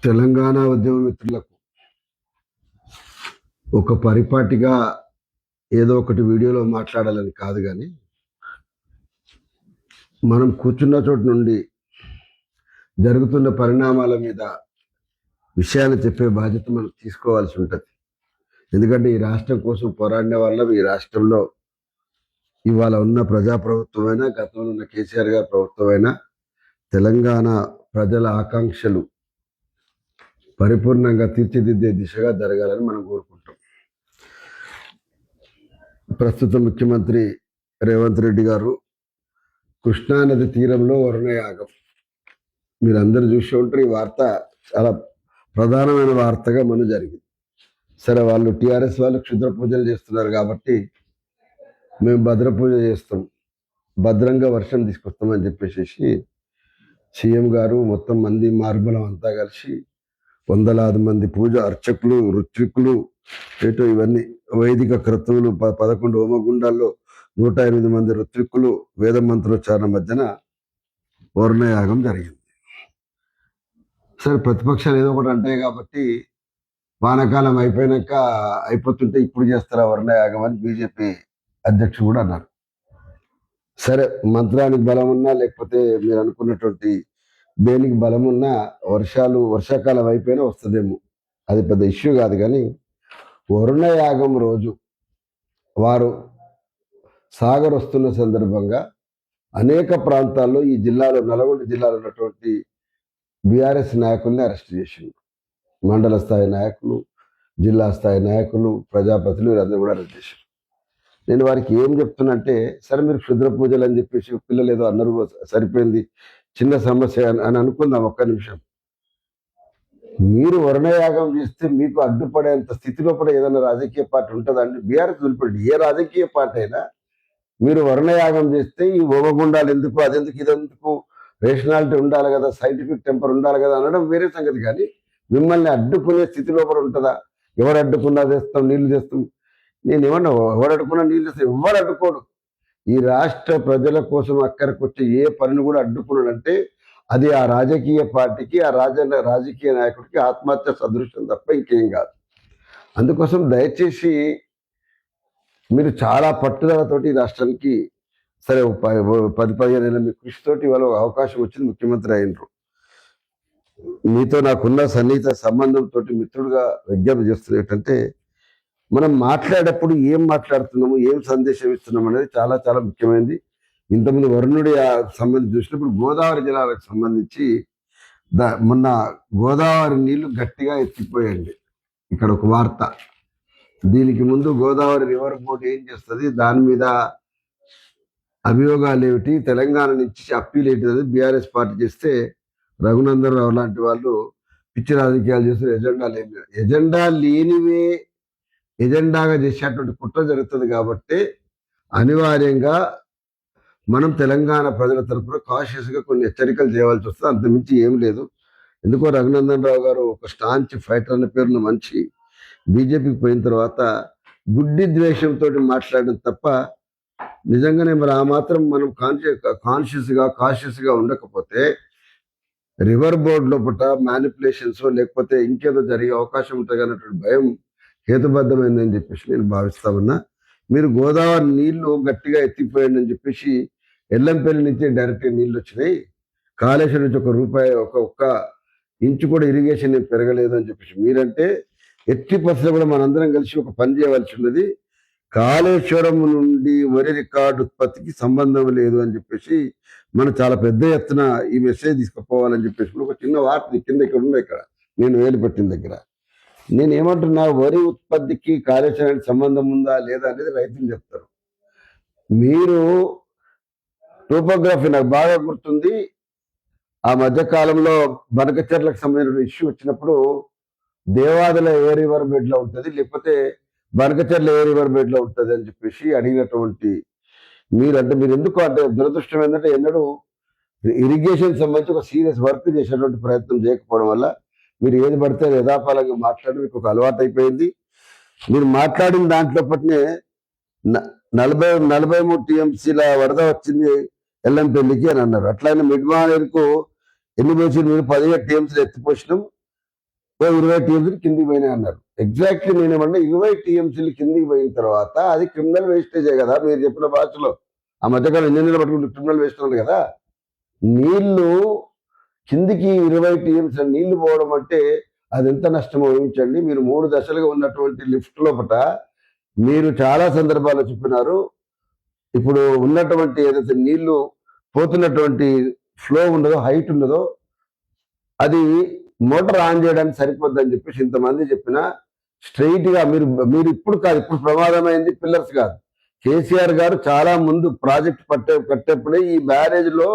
తెలంగాణ ఉద్యమ మిత్రులకు ఒక పరిపాటిగా ఏదో ఒకటి వీడియోలో మాట్లాడాలని కాదు, కానీ మనం కూర్చున్న చోటు నుండి జరుగుతున్న పరిణామాల మీద విషయాలు చెప్పే బాధ్యత మనం తీసుకోవాల్సి ఉంటుంది. ఎందుకంటే ఈ రాష్ట్రం కోసం పోరాడిన వాళ్ళం. ఈ రాష్ట్రంలో ఇవాళ ఉన్న ప్రజాప్రభుత్వమైనా, గతంలో ఉన్న కేసీఆర్ గారి ప్రభుత్వమైనా తెలంగాణ ప్రజల ఆకాంక్షలు పరిపూర్ణంగా తీర్చిదిద్దే దిశగా జరగాలని మనం కోరుకుంటాం. ప్రస్తుత ముఖ్యమంత్రి రేవంత్ రెడ్డి గారు కృష్ణానది తీరంలో వరుణయాగం, మీరందరూ చూసి ఉంటారు. ఈ వార్త చాలా ప్రధానమైన వార్తగా మనం జరిగింది. సరే, వాళ్ళు టీఆర్ఎస్ వాళ్ళు క్షుద్ర పూజలు చేస్తున్నారు కాబట్టి మేము భద్ర పూజ చేస్తాం, భద్రంగా వర్షం తీసుకొస్తామని చెప్పేసి సీఎం గారు మొత్తం మంది మార్బలం అంతా కలిసి వందలాది మంది పూజ అర్చకులు, ఋత్వికులు, ఏటో ఇవన్నీ వైదిక క్రతువులు, 11 హోమగుండాల్లో 108 మంది ఋత్వికులు వేద మంత్రోచ్చారణ మధ్యన వరుణయాగం జరిగింది. సరే, ప్రతిపక్షాలు ఏదో ఒకటి అంటాయి కాబట్టి వానకాలం అయిపోయినాక అయిపోతుంటే ఇప్పుడు చేస్తారా వరుణయాగం అని బీజేపీ అధ్యక్షుడు కూడా అన్నారు. సరే, మంత్రానికి బలం ఉన్నా లేకపోతే మీరు అనుకున్నటువంటి దేనికి బలం ఉన్నా వర్షాకాలం అయిపోయినా వస్తుందేమో, అది పెద్ద ఇష్యూ కాదు. కానీ వరుణయాగం రోజు వారు సాగర్ వస్తున్న సందర్భంగా అనేక ప్రాంతాల్లో ఈ జిల్లాలో, నల్గొండ జిల్లాలో ఉన్నటువంటి బీఆర్ఎస్ నాయకుల్ని అరెస్ట్ చేసింది. మండల స్థాయి నాయకులు, జిల్లా స్థాయి నాయకులు, ప్రజాప్రతినిధులు వీరందరూ కూడా అరెస్ట్ చేశారు. నేను వారికి ఏం చెప్తున్నంటే, సరే మీరు క్షుద్ర పూజలు అని చెప్పేసి పిల్లలు ఏదో అన్నారు, సరిపోయింది, చిన్న సమస్య అని అనుకుందాం. ఒక్క నిమిషం, మీరు వరుణయాగం చేస్తే మీకు అడ్డుపడేంత స్థితిలో కూడా ఏదైనా రాజకీయ పార్టీ ఉంటుందండి? బీఆర్ఎస్ వదిలిపెట్టి ఏ రాజకీయ పార్టీ అయినా మీరు వరుణయాగం చేస్తే ఈ హోమగుండాలు ఎందుకు, అదెందుకు, ఇదెందుకు, రేషనాలిటీ ఉండాలి కదా, సైంటిఫిక్ టెంపర్ ఉండాలి కదా అనడం వేరే సంగతి. కానీ మిమ్మల్ని అడ్డుకునే స్థితిలో కూడా ఉంటుందా? ఎవరు అడ్డుకున్నా చేస్తాం, నీళ్లు చేస్తాం. నేను ఏమన్నా ఎవరు అడ్డుకున్నా నీళ్ళు చేస్తాం? ఎవరు అడ్డుకోడు. ఈ రాష్ట్ర ప్రజల కోసం అక్కడికి వచ్చే ఏ పనిని కూడా అడ్డుకున్నాడంటే అది ఆ రాజకీయ పార్టీకి, ఆ రాజకీయ నాయకుడికి ఆత్మహత్య సదృశ్యం తప్ప ఇంకేం కాదు. అందుకోసం దయచేసి మీరు చాలా పట్టుదలతోటి రాష్ట్రానికి, సరే 10-15 ఏళ్ళ మీ కృషితోటి ఇవాళ అవకాశం వచ్చింది, ముఖ్యమంత్రి అయినరు. మీతో నాకున్న సన్నిహిత సంబంధంతో మిత్రుడుగా విజ్ఞప్తి చేస్తున్నా ఏంటంటే, మనం మాట్లాడేటప్పుడు ఏం మాట్లాడుతున్నాము, ఏం సందేశం ఇస్తున్నాము అనేది చాలా చాలా ముఖ్యమైనది. ఇంతకుముందు వరుణుడి సంబంధించి చూసినప్పుడు గోదావరి జిల్లాలకు సంబంధించి మొన్న గోదావరి నీళ్లు గట్టిగా ఎత్తిపోయండి. ఇక్కడ ఒక వార్త, దీనికి ముందు గోదావరి రివర్ బోర్డు ఏం చేస్తుంది, దాని మీద అభియోగాలు ఏమిటి, తెలంగాణ నుంచి అప్పీల్ ఏంటి అనేది బీఆర్ఎస్ పార్టీ చేస్తే రఘునందన్ రావు లాంటి వాళ్ళు పిచ్చి రాజకీయాలు చేస్తే ఎజెండా లేనివే ఎజెండాగా చేసేటువంటి కుట్ర జరుగుతుంది. కాబట్టి అనివార్యంగా మనం తెలంగాణ ప్రజల తరఫున కాషియస్గా కొన్ని హెచ్చరికలు చేయవలసి వస్తుంది, అంతమించి ఏం లేదు. ఎందుకో రఘునందన్ రావు గారు ఒక స్టాంచ్ ఫైటర్ అనే పేరున్న మంచి బీజేపీకి పోయిన తర్వాత గుడ్డి ద్వేషంతో మాట్లాడడం తప్ప నిజంగానే మరి ఆ మాత్రం మనం కాన్షియస్గా ఉండకపోతే రివర్ బోర్డు లోపల మ్యానిపులేషన్స్ లేకపోతే ఇంకేదో జరిగే అవకాశం ఉంటుంది అన్నటువంటి భయం హేతుబద్ధమైందని చెప్పేసి నేను భావిస్తా ఉన్నా. మీరు గోదావరి నీళ్లు గట్టిగా ఎత్తిపోయండి అని చెప్పేసి ఎల్లంపల్లి నుంచి డైరెక్ట్గా నీళ్ళు వచ్చినాయి, కాళేశ్వరం నుంచి ఒక్క ఇంచు కూడా ఇరిగేషన్ ఏం పెరగలేదు అని చెప్పేసి మీరంటే, ఎట్టి పరిస్థితుల్లో కూడా మనందరం కలిసి ఒక పని చేయవలసి ఉన్నది. కాళేశ్వరం నుండి వరి రికార్డు ఉత్పత్తికి సంబంధం లేదు అని చెప్పేసి మనం చాలా పెద్ద ఎత్తున ఈ మెసేజ్ తీసుకుపోవాలని చెప్పేసి ఒక చిన్న వార్త కింద ఇక్కడ ఉన్నాయి, ఇక్కడ నేను వేలు పెట్టిన దగ్గర. నేను ఏమంటున్నా, వరి ఉత్పత్తికి కాళేశ్వరానికి సంబంధం ఉందా లేదా అనేది రైతులు చెప్తారు. మీరు టోపోగ్రఫీ నాకు బాగా గుర్తుంది, ఆ మధ్యకాలంలో బనకచెర్లకు సంబంధించిన ఇష్యూ వచ్చినప్పుడు దేవాదుల ఏ రివర్ బెడ్ లో ఉంటుంది, లేకపోతే బనకచెర్ల ఏ రివర్ బెడ్ లో ఉంటుంది అని చెప్పేసి అడిగినటువంటి మీరు ఎందుకు అంటే, దురదృష్టం ఏంటంటే ఎన్నడూ ఇరిగేషన్ సంబంధించి ఒక సీరియస్ వర్క్ చేసేటువంటి ప్రయత్నం చేయకపోవడం వల్ల మీరు ఏది పడితే యథాపాలంగా మాట్లాడి మీకు ఒక అలవాటు అయిపోయింది. మీరు మాట్లాడిన దాంట్లో పట్నే 43 టీఎంసీల వరద వచ్చింది ఎల్లంపల్లికి అని అన్నారు. అట్లానే మిడ్మానేరుకు ఎన్ని పోసి మీరు 17 టీఎంసీలు ఎత్తిపోసినాం, ఓ 20 టీఎంసీలు కిందికి పోయినాయి అన్నారు. ఎగ్జాక్ట్లీ నేనేమన్నా 20 టీఎంసీలు కిందికి పోయిన తర్వాత అది క్రిమినల్ వేస్టేజే కదా మీరు చెప్పిన భాషలో. ఆ మధ్యకాలం ఇంజనీర్లు పట్టుకుంటే క్రిమినల్ వేస్ట్ ఉంది కదా. నీళ్లు కిందికి 20 టీఎంసీల నీళ్లు పోవడం అంటే అది ఎంత నష్టమో ఊహించండి. మీరు 3 దశలుగా ఉన్నటువంటి లిఫ్ట్ లోపల మీరు చాలా సందర్భాల్లో చెప్పినారు. ఇప్పుడు ఉన్నటువంటి ఏదైతే నీళ్లు పోతున్నటువంటి ఫ్లో ఉండదో, హైట్ ఉండదో, అది మోటార్ ఆన్ చేయడానికి సరిపోద్దని చెప్పేసి ఇంతమంది చెప్పినా స్ట్రైట్ గా మీరు మీరు ఇప్పుడు కాదు, ఇప్పుడు ప్రమాదమైంది పిల్లర్స్ కాదు. కేసీఆర్ గారు చాలా ముందు ప్రాజెక్ట్ కట్టేప్పుడే ఈ బ్యారేజ్ లో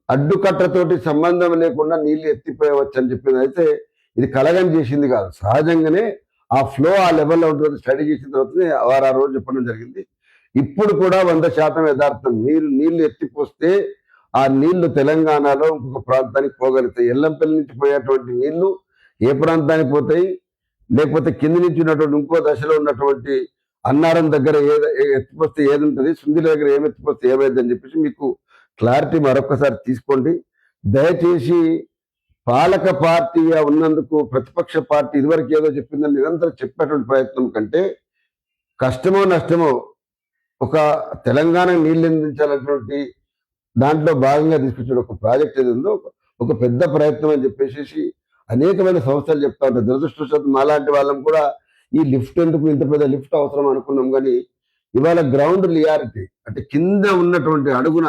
అడ్డుకట్టతోటి సంబంధం లేకుండా నీళ్లు ఎత్తిపోయవచ్చు అని చెప్పింది. అయితే ఇది కలగని చేసింది కాదు, సహజంగానే ఆ ఫ్లో ఆ లెవెల్లో ఉంటుంది. స్టడీ చేసిన తర్వాత వారు ఆ రోజు చెప్పడం జరిగింది. ఇప్పుడు కూడా 100% యథార్థం. నీళ్లు ఎత్తిపోస్తే ఆ నీళ్లు తెలంగాణలో ఇంకొక ప్రాంతానికి పోగలుగుతాయి. ఎల్లంపల్లి నుంచి పోయేటువంటి నీళ్లు ఏ ప్రాంతానికి పోతాయి, లేకపోతే కింది నుంచి ఉన్నటువంటి ఇంకో దశలో ఉన్నటువంటి అన్నారం దగ్గర ఎత్తిపోస్తే ఏది ఉంటుంది, సుందిల దగ్గర ఏమి ఎత్తిపోస్తే ఏమైందని చెప్పేసి మీకు క్లారిటీ మరొకసారి తీసుకోండి. దయచేసి పాలక పార్టీగా ఉన్నందుకు ప్రతిపక్ష పార్టీ ఇదివరకు ఏదో చెప్పిందని నిరంతరం చెప్పేటువంటి ప్రయత్నం కంటే కష్టమో నష్టమో ఒక తెలంగాణ నీళ్లు అందించాలన్నటువంటి దాంట్లో భాగంగా తీసుకొచ్చిన ఒక ప్రాజెక్ట్ ఏది ఉందో ఒక పెద్ద ప్రయత్నం అని చెప్పేసి అనేకమైన సంస్థలు చెప్తా ఉంటాయి. దురదృష్టవశాత్తు మాలాంటి వాళ్ళం కూడా ఈ లిఫ్ట్ ఎందుకు, ఇంత పెద్ద లిఫ్ట్ అవసరం అనుకున్నాం. కానీ ఇవాళ గ్రౌండ్ రియాలిటీ అంటే కింద ఉన్నటువంటి అడుగున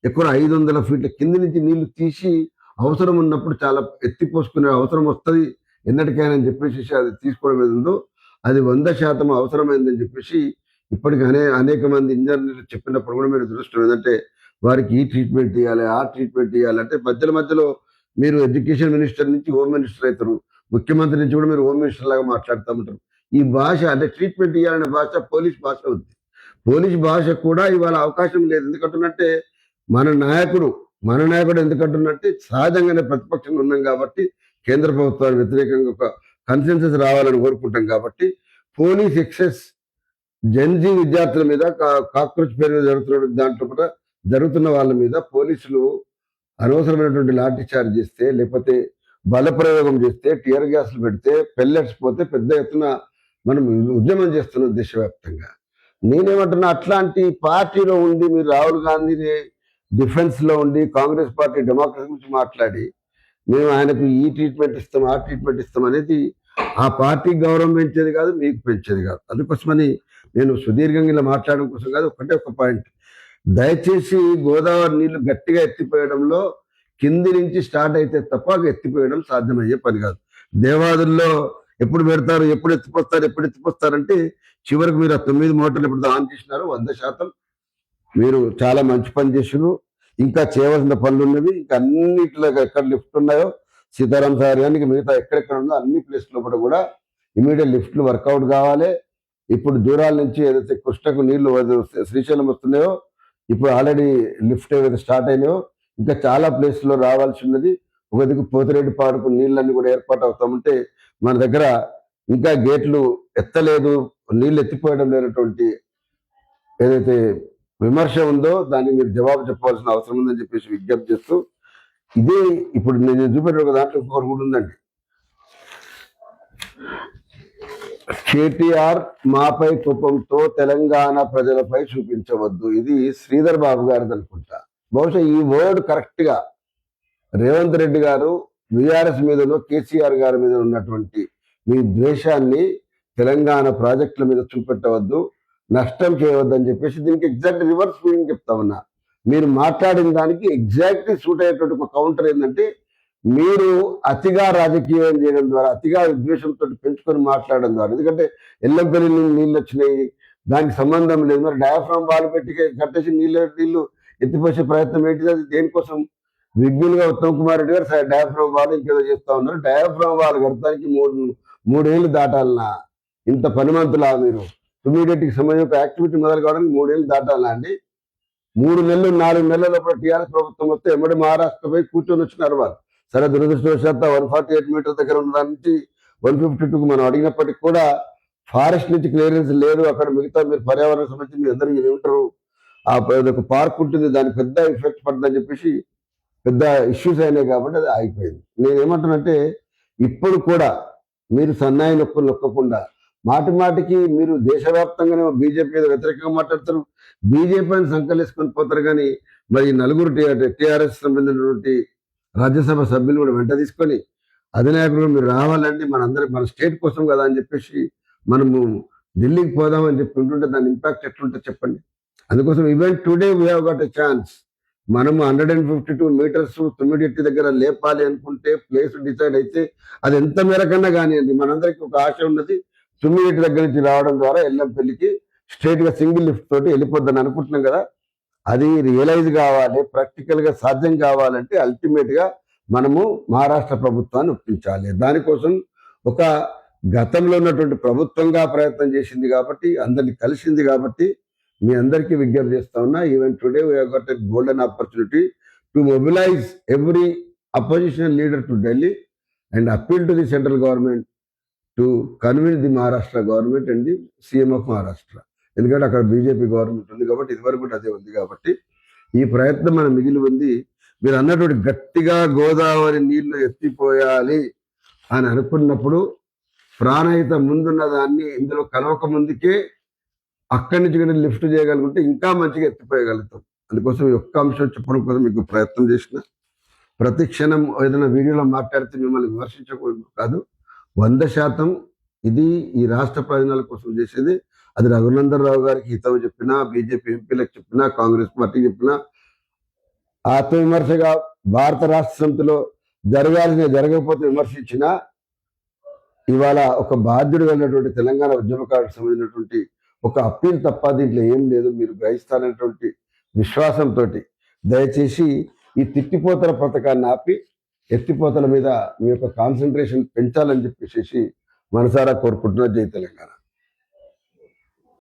ఎక్కువ 500 ఫీట్ల కింది నుంచి నీళ్లు తీసి అవసరం ఉన్నప్పుడు చాలా ఎత్తిపోసుకునే అవసరం వస్తుంది ఎన్నటికైనా అని చెప్పేసి అది తీసుకోవడం ఏది ఉందో అది 100% అవసరమైందని చెప్పేసి ఇప్పటికీ అనేక మంది ఇంజనీర్లు చెప్పినప్పుడు కూడా మీరు దృష్టం ఏంటంటే వారికి ఈ ట్రీట్మెంట్ ఇవ్వాలి, ఆ ట్రీట్మెంట్ ఇవ్వాలి అంటే మధ్యలో మీరు ఎడ్యుకేషన్ మినిస్టర్ నుంచి హోమ్ మినిస్టర్ అవుతారు, ముఖ్యమంత్రి నుంచి కూడా మీరు హోమ్ మినిస్టర్ లాగా మాట్లాడుతూ ఉంటారు. ఈ భాష అంటే ట్రీట్మెంట్ ఇవ్వాలనే భాష పోలీస్ భాష ఉంది. పోలీస్ భాష కూడా ఇవాళ అవకాశం లేదు. ఎందుకంటున్నట్టే మన నాయకుడు ఎందుకంటున్నట్టే సహజంగానే ప్రతిపక్షంలో ఉన్నాం కాబట్టి కేంద్ర ప్రభుత్వానికి వ్యతిరేకంగా ఒక కన్సెన్సస్ రావాలని కోరుకుంటాం కాబట్టి పోలీస్ ఎక్సెస్ జెన్జీ విద్యార్థుల మీద కాక్రోచ్ పేరు మీద దాంట్లో కూడా జరుగుతున్న వాళ్ళ మీద పోలీసులు అనవసరమైనటువంటి లాఠీ చార్జ్ చేస్తే, లేకపోతే బల ప్రయోగం చేస్తే, టియర్ గ్యాస్లు పెడితే, పెల్లెట్స్ పోతే పెద్ద ఎత్తున మనం ఉద్యమం చేస్తున్నాం దేశవ్యాప్తంగా. నేనేమంటున్నా, అట్లాంటి పార్టీలో ఉండి మీరు రాహుల్ గాంధీని డిఫెన్స్ లో ఉండి కాంగ్రెస్ పార్టీ డెమోక్రసీ గురించి మాట్లాడి మేము ఆయనకు ఈ ట్రీట్మెంట్ ఇస్తాం, ఆ ట్రీట్మెంట్ ఇస్తాం అనేది ఆ పార్టీకి గౌరవం పెంచేది కాదు, మీకు పెంచేది కాదు. అందుకోసమని నేను సుదీర్ఘంగా ఇలా మాట్లాడడం కోసం కాదు, ఒక పాయింట్. దయచేసి గోదావరి నీళ్లు గట్టిగా ఎత్తిపోయడంలో కింది నుంచి స్టార్ట్ అయితే తప్ప ఎత్తిపోయడం సాధ్యమయ్యే పని కాదు. దేవాదుల్లో ఎప్పుడు పెడతారు, ఎప్పుడు ఎత్తిపోస్తారంటే చివరికి మీరు ఆ 9 మోటార్లు ఎప్పుడు ఆన్ చేసినారు. 100% మీరు చాలా మంచి పని చేసినారు. ఇంకా చేయవలసిన పనులు ఉన్నవి. ఇంకా అన్నిట్లో ఎక్కడ లిఫ్ట్ ఉన్నాయో సీతారాం సార్ కానీ మిగతా ఎక్కడెక్కడ ఉందో అన్ని ప్లేస్లో కూడా ఇమీడియట్ లిఫ్ట్లు వర్కౌట్ కావాలి. ఇప్పుడు దూరాల నుంచి ఏదైతే కృష్ణకు నీళ్లు శ్రీశైలం వస్తున్నాయో ఇప్పుడు ఆల్రెడీ లిఫ్ట్ ఏవైతే స్టార్ట్ అయినాయో ఇంకా చాలా ప్లేస్లో రావాల్సి ఉన్నది. ఒక దిక్కు పోతిరెడ్డి పాడుకు నీళ్ళన్నీ కూడా ఏర్పాటు అవుతామంటే మన దగ్గర ఇంకా గేట్లు ఎత్తలేదు, నీళ్ళు ఎత్తిపోయడం లేనటువంటి ఏదైతే విమర్శ ఉందో దానికి మీరు జవాబు చెప్పవలసిన అవసరం ఉందని చెప్పేసి విజ్ఞప్తి చేస్తూ, ఇదే ఇప్పుడు నేను చూపెట్టిన ఒక దాంట్లో ఇంకొకటి కూడా ఉందండి. కేటీఆర్ మాపై కోపంతో తెలంగాణ ప్రజలపై చూపించవద్దు. ఇది శ్రీధర్ బాబు గారిది అనుకుంటా. బహుశా ఈ వర్డ్ కరెక్ట్ గా రేవంత్ రెడ్డి గారు బీఆర్ఎస్ మీదలో కేసీఆర్ గారి మీద ఉన్నటువంటి మీ ద్వేషాన్ని తెలంగాణ ప్రాజెక్టుల మీద చూపెట్టవద్దు, నష్టం చేయవద్దు అని చెప్పేసి దీనికి ఎగ్జాక్ట్ రివర్స్ మీనింగ్ చెప్తా ఉన్నా. మీరు మాట్లాడిన దానికి ఎగ్జాక్ట్లీ సూట్ అయ్యేటువంటి ఒక కౌంటర్ ఏంటంటే, మీరు అతిగా రాజకీయం చేయడం ద్వారా, అతిగా ఉద్వేషంతో పెంచుకొని మాట్లాడడం ద్వారా, ఎందుకంటే ఎల్లంపల్లి నీళ్ళు వచ్చినాయి దానికి సంబంధం లేదు, మరి డయాఫ్రామ్ వాల్ పెట్టి కట్టేసి నీళ్లు ఎత్తిపోసే ప్రయత్నం ఏంటిది, అది దేనికోసం? విజ్ఞులుగా ఉత్తమ్ కుమార్ రెడ్డి గారు డయాఫ్రామ్ వాల్ ఇంకేదో చేస్తా ఉన్నారు. డయాఫ్రామ్ వాల్ కడతానికి మూడేళ్లు దాటాలనా? ఇంత పనిమంతులా మీరు? ఇమీడియట్ కి సమయం ఒక యాక్టివిటీ మొదలు కావడానికి 3 ఏళ్ళు దాటాలా అండి? 3 నెలలు 4 నెలల లోపల టీఆర్ఎస్ ప్రభుత్వం వస్తే ఎమ్మడి మహారాష్ట్ర పోయి కూర్చొని వచ్చినారు వాళ్ళు. సరే, దురదృష్టవశాత్తు 148 మీటర్ దగ్గర ఉన్న దాని నుంచి 152కు మనం అడిగినప్పటికీ కూడా ఫారెస్ట్ నుంచి క్లియరెన్స్ లేదు. అక్కడ మిగతా మీరు పర్యావరణ సంబంధించి మీ అందరికీ ఏమిటారు, ఆ ఒక పార్క్ ఉంటుంది, దానికి పెద్ద ఎఫెక్ట్ పడుతుందని చెప్పేసి పెద్ద ఇష్యూస్ అయినాయి కాబట్టి అది ఆగిపోయింది. నేనేమంటానంటే, ఇప్పుడు కూడా మీరు సన్నాయి నొక్కులు నొక్కకుండా మాటి మాటికి మీరు దేశవ్యాప్తంగానే బీజేపీ వ్యతిరేకంగా మాట్లాడతారు, బీజేపీని సంకలేసుకొని పోతారు. కానీ మరి నలుగురు టీఆర్ఎస్ సంబంధించినటువంటి రాజ్యసభ సభ్యులు కూడా వెంట తీసుకొని అధినాయకులు మీరు రావాలండి, మన స్టేట్ కోసం కదా అని చెప్పేసి మనము ఢిల్లీకి పోదామని చెప్పి ఉంటుంటే దాని ఇంపాక్ట్ ఎట్లుంటే చెప్పండి. అందుకోసం even today we have got a chance. మనము 152 మీటర్స్ తుమ్మిడిట్టి దగ్గర లేపాలి అనుకుంటే ప్లేస్ డిసైడ్ అయితే అది ఎంత మేరకన్నా కానివ్వండి, మనందరికీ ఒక ఆశ ఉన్నది. తుమ్మిడిట్టి దగ్గర నుంచి రావడం ద్వారా ఎల్లంపల్లికి స్ట్రైట్ గా సింగిల్ లిఫ్ట్ తోటి వెళ్ళిపోద్దని అనుకుంటున్నాం కదా. అది రియలైజ్ కావాలి, ప్రాక్టికల్ గా సాధ్యం కావాలంటే అల్టిమేట్ గా మనము మహారాష్ట్ర ప్రభుత్వాన్ని ఒప్పించాలి. దానికోసం ఒక గతంలో ఉన్నటువంటి ప్రభుత్వంగా ప్రయత్నం చేసింది కాబట్టి, అందరినీ కలిసింది కాబట్టి మీ అందరికీ విజ్ఞప్తి చేస్తా ఉన్నా. Even today we have got a golden opportunity to mobilise every opposition leader to Delhi and appeal to the central government to convince the Maharashtra government and the CM of Maharashtra. ఎందుకంటే అక్కడ బీజేపీ గవర్నమెంట్ ఉంది కాబట్టి, ఇదివరకు కూడా అదే ఉంది కాబట్టి ఈ ప్రయత్నం మన మిగిలి ఉంది. మీరు అన్నటువంటి గట్టిగా గోదావరి నీళ్లు ఎత్తిపోయాలి అని అనుకున్నప్పుడు ప్రాణహిత ముందున్న దాన్ని ఇందులో కలవక ముందుకే అక్కడి నుంచి కూడా లిఫ్ట్ చేయగలుగుంటే ఇంకా మంచిగా ఎత్తిపోయగలుగుతాం. అందుకోసం ఈ ఒక్క అంశం చెప్పడం కోసం మీకు ప్రయత్నం చేసిన. ప్రతి క్షణం ఏదైనా వీడియోలో మాట్లాడితే మిమ్మల్ని విమర్శించకూడదు కాదు, 100% ఇది ఈ రాష్ట్ర ప్రయోజనాల కోసం చేసేది. అది రఘునందన్ రావు గారికి హితవు చెప్పినా, బీజేపీ ఎంపీలకు చెప్పినా, కాంగ్రెస్ పార్టీకి చెప్పినా, ఆత్మవిమర్శగా భారత రాష్ట్ర సమితిలో జరగాల్సిన జరగకపోతే విమర్శించినా, ఇవాళ ఒక బాధ్యుడు వెళ్ళినటువంటి తెలంగాణ ఉద్యమకారులకు సంబంధించినటువంటి ఒక అప్పీల్ తప్ప దీంట్లో ఏం లేదు. మీరు గ్రహిస్తానటువంటి విశ్వాసంతో దయచేసి ఈ తిట్టిపోతల పథకాన్ని ఆపి ఎత్తిపోతల మీద మీ యొక్క కాన్సన్ట్రేషన్ పెంచాలని చెప్పేసి మనసారా కోరుకుంటున్నా. జై తెలంగాణ.